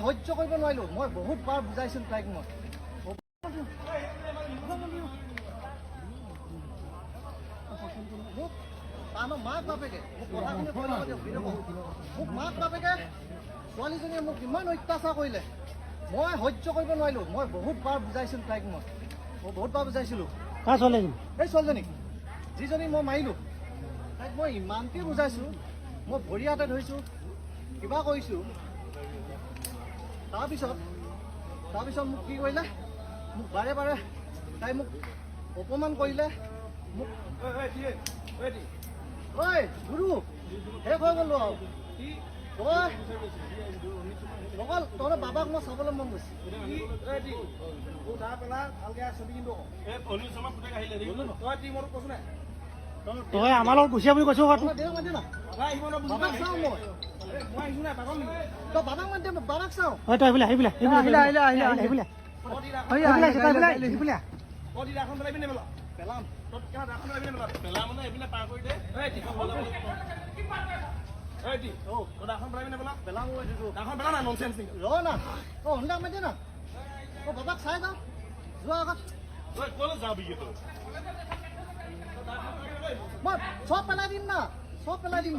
সহ্য কৰিব নোৱাৰিলোঁ। মই বহুত বাৰ বুজাইছিলোঁ তাইক। মই মাক বাপেকে মোক কথাখিনি মোক মাক বাপেকে ছোৱালীজনীয়ে মোক ইমান অত্যাচাৰ কৰিলে, মই সহ্য কৰিব নোৱাৰিলোঁ। মই বহুত বাৰ বুজাইছিলোঁ তাইক। মই বহুত বাৰ বুজাইছিলোঁ। কাৰ ছোৱালীজনী? এই ছোৱালীজনীক, যিজনী মই মাৰিলোঁ, তাইক মই ইমানকৈ বুজাইছোঁ। মই ভৰি হাতে ধৰিছোঁ, কিবা কৰিছোঁ। তাৰপিছত মোক কি কৰিলে, মোক বাৰে বাৰে তাই মোক অপমান কৰিলে। মোক ঐ গুৰু শেষ হৈ গ'লো আৰু তহঁতৰ বাবাক মই চাবলৈ মন গৈছে। তই আমাৰ লগত গুচিয়া বুলি কৈছ। বাবাক চাওঁ মই, তই বাবাক মাতি বাবাক চাওঁ। তই আহিবিলা পেলাম বাবাক চাই যাওঁ যোৱা আগত মই চব পেলাই দিম না, চব পেলাই দিম।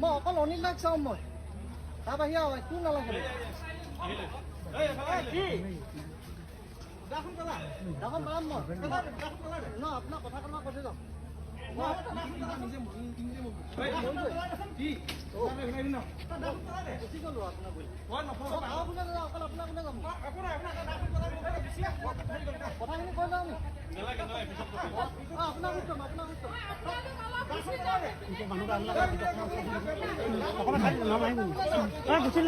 মই অকল অনিল দাক চাওঁ। মই তাৰ বাহিৰে একো নালাগে। দাখন পেলাম মই ন, আপোনাৰ কথা কথা কৈ যাওঁ। কথাখিনি কৈ যাওঁ নি আপোনাক গুচি